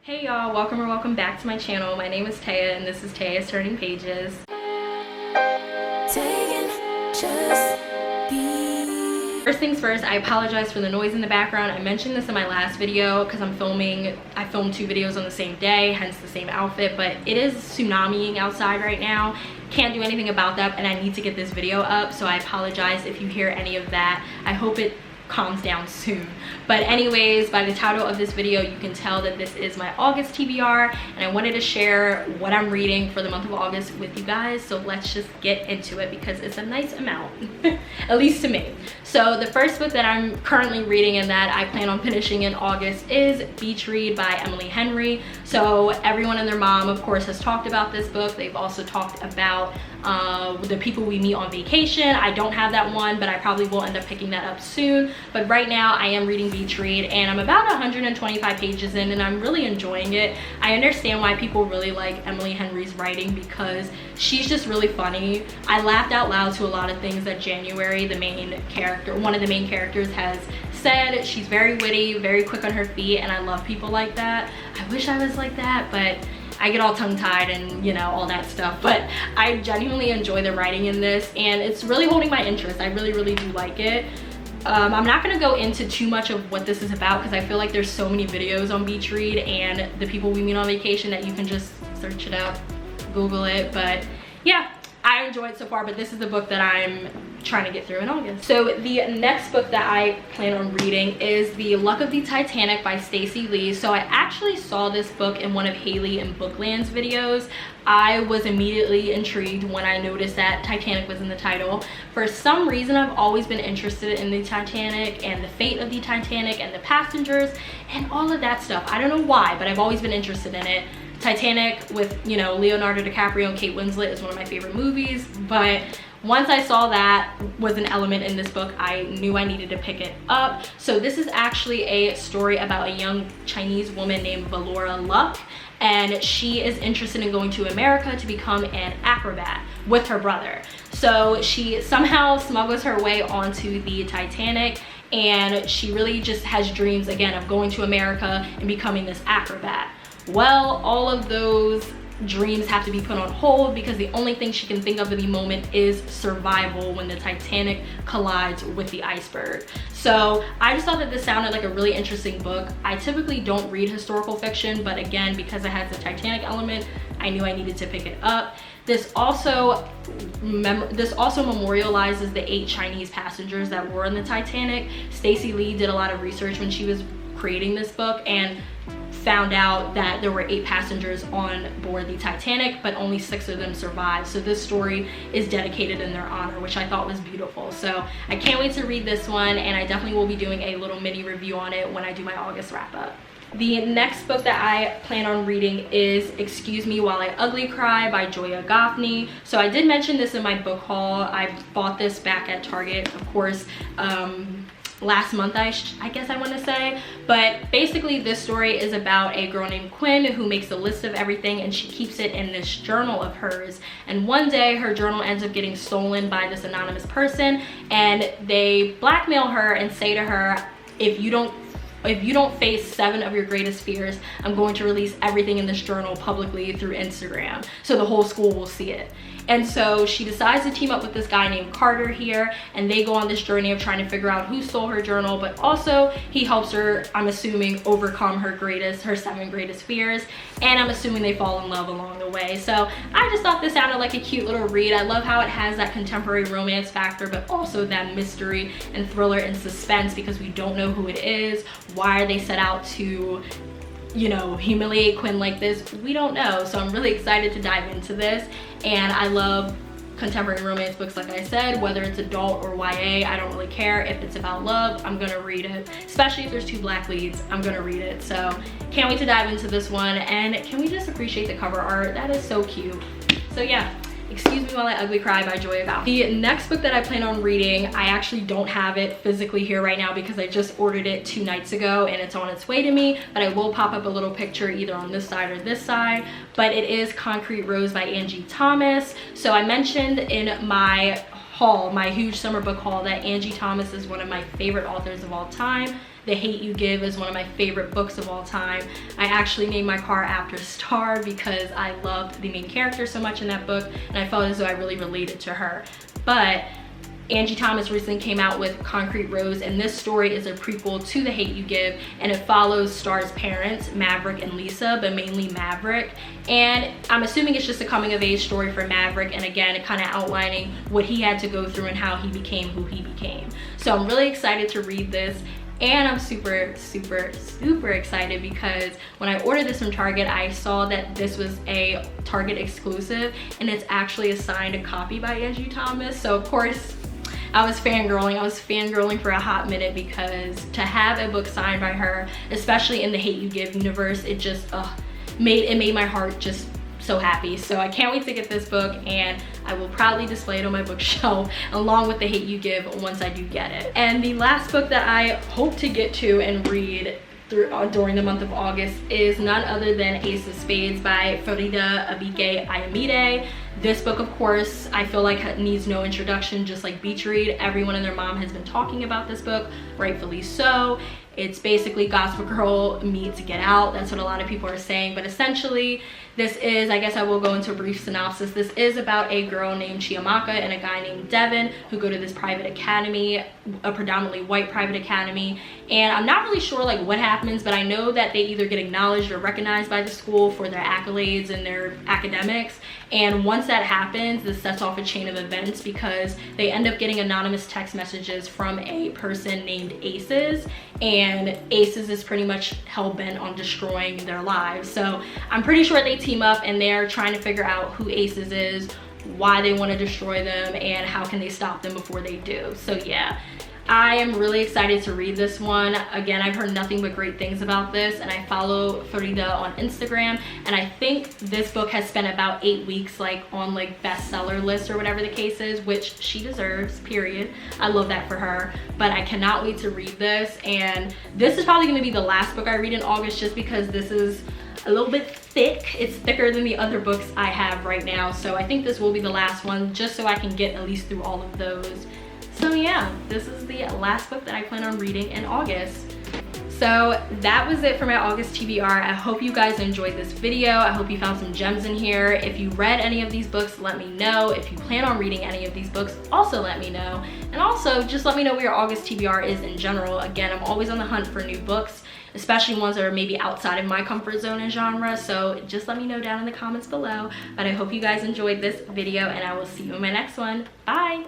Hey y'all, welcome back to my channel. My name is Taya and this is Taya's Turning Pages. First things first, I apologize for the noise in the background. I mentioned this in my last video because I filmed two videos on the same day, hence the same outfit, but it is tsunamiing outside right now. Can't do anything about that and I need to get this video up, so I apologize if you hear any of that. I hope it calms down soon. But anyways, by the title of this video you can tell that this is my August TBR and I wanted to share what I'm reading for the month of August with you guys, so let's just get into it because it's a nice amount at least to me. So the first book that I'm currently reading and that I plan on finishing in August is Beach Read by Emily Henry. So everyone and their mom of course has talked about this book. They've also talked about The People We Meet on Vacation. I don't have that one, but I probably will end up picking that up soon. But right now I am reading Beach Read and I'm about 125 pages in and I'm really enjoying it. I understand why people really like Emily Henry's writing because she's just really funny. I laughed out loud to a lot of things that January, one of the main characters, has said. She's very witty, very quick on her feet, and I love people like that. I wish I was like that, but I get all tongue-tied and you know, all that stuff. But I genuinely enjoy the writing in this and it's really holding my interest. I really do like it. I'm not going to go into too much of what this is about because I feel like there's so many videos on Beach Read and The People We Meet on Vacation that you can just search it up, Google it. But yeah, I enjoyed it so far, but this is the book that I'm trying to get through in August. So the next book that I plan on reading is The Luck of the Titanic by Stacey Lee. So I actually saw this book in one of Haley and Bookland's videos. I was immediately intrigued when I noticed that Titanic was in the title. For some reason, I've always been interested in the Titanic and the fate of the Titanic and the passengers and all of that stuff. I don't know why, but I've always been interested in it. Titanic with, you know, Leonardo DiCaprio and Kate Winslet is one of my favorite movies, but once I saw that was an element in this book, I knew I needed to pick it up. So this is actually a story about a young Chinese woman named Valora Luck, and she is interested in going to America to become an acrobat with her brother. So she somehow smuggles her way onto the Titanic and she really just has dreams again of going to America and becoming this acrobat. Well, all of those dreams have to be put on hold because the only thing she can think of at the moment is survival when the Titanic collides with the iceberg. So I just thought that this sounded like a really interesting book. I typically don't read historical fiction, but again, because it has the Titanic element, I knew I needed to pick it up. This also memorializes the 8 Chinese passengers that were in the Titanic. Stacey Lee did a lot of research when she was creating this book and found out that there were 8 passengers on board the Titanic, but only 6 of them survived. So this story is dedicated in their honor, which I thought was beautiful. So I can't wait to read this one, and I definitely will be doing a little mini review on it when I do my August wrap up. The next book that I plan on reading is Excuse Me While I Ugly Cry by Joya Goffney. So I did mention this in my book haul. I bought this back at Target, of course, last month, I guess I want to say. But basically this story is about a girl named Quinn who makes a list of everything and she keeps it in this journal of hers, and one day her journal ends up getting stolen by this anonymous person and they blackmail her and say to her, if you don't face 7 of your greatest fears, I'm going to release everything in this journal publicly through Instagram so the whole school will see it. And so she decides to team up with this guy named Carter here, and they go on this journey of trying to figure out who stole her journal, but also he helps her, I'm assuming, overcome her 7 greatest fears, and I'm assuming they fall in love along the way. So I just thought this sounded like a cute little read. I love how it has that contemporary romance factor, but also that mystery and thriller and suspense because we don't know who it is. Why are they set out to, you know, humiliate Quinn like this? We don't know. So I'm really excited to dive into this, and I love contemporary romance books, like I said, whether it's adult or YA. I don't really care. If it's about love, I'm gonna read it, especially if there's 2 black leads. I'm gonna read it. So can't wait to dive into this one, and can we just appreciate the cover art? That is so cute. So yeah, Excuse Me While I Ugly Cry by Joya Goffney. The next book that I plan on reading, I actually don't have it physically here right now because I just ordered it 2 nights ago and it's on its way to me, but I will pop up a little picture either on this side or this side. But it is Concrete Rose by Angie Thomas. So I mentioned in my haul, my huge summer book haul, that Angie Thomas is one of my favorite authors of all time. The Hate U Give is one of my favorite books of all time. I actually named my car after Star because I loved the main character so much in that book, and I felt as though I really related to her. But Angie Thomas recently came out with Concrete Rose, and this story is a prequel to The Hate U Give, and it follows Star's parents, Maverick and Lisa, but mainly Maverick. And I'm assuming it's just a coming of age story for Maverick, and again, it kind of outlining what he had to go through and how he became who he became. So I'm really excited to read this. And I'm super excited because when I ordered this from Target, I saw that this was a Target exclusive, and it's actually a signed copy by Angie Thomas. So of course, I was fangirling for a hot minute, because to have a book signed by her, especially in the Hate U Give universe, it just made my heart just so happy. So I can't wait to get this book, and I will proudly display it on my bookshelf along with The Hate U Give once I do get it. And the last book that I hope to get to and read during the month of August is none other than Ace of Spades by Farida Abike Ayamide. This book, of course, I feel like needs no introduction, just like Beach Read. Everyone and their mom has been talking about this book, rightfully so. It's basically Gossip Girl meets Get Out. That's what a lot of people are saying. But essentially, this is, I guess I will go into a brief synopsis. This is about a girl named Chiamaka and a guy named Devin who go to this private academy, a predominantly white private academy. And I'm not really sure like what happens, but I know that they either get acknowledged or recognized by the school for their accolades and their academics. And once that happens, this sets off a chain of events, because they end up getting anonymous text messages from a person named Aces, and Aces is pretty much hell-bent on destroying their lives. So I'm pretty sure they team up and they're trying to figure out who Aces is, why they want to destroy them, and how can they stop them before they do. So yeah, I am really excited to read this one. Again, I've heard nothing but great things about this, and I follow Farida on Instagram, and I think this book has spent about 8 weeks like on like bestseller lists or whatever the case is, which she deserves, period. I love that for her. But I cannot wait to read this, and this is probably going to be the last book I read in August, just because this is a little bit thick. It's thicker than the other books I have right now, so I think this will be the last one, just so I can get at least through all of those. So yeah, this is the last book that I plan on reading in August. So that was it for my August TBR. I hope you guys enjoyed this video. I hope you found some gems in here. If you read any of these books, let me know. If you plan on reading any of these books, also let me know. And also just let me know where your August TBR is in general. Again, I'm always on the hunt for new books, especially ones that are maybe outside of my comfort zone and genre. So just let me know down in the comments below. But I hope you guys enjoyed this video, and I will see you in my next one. Bye.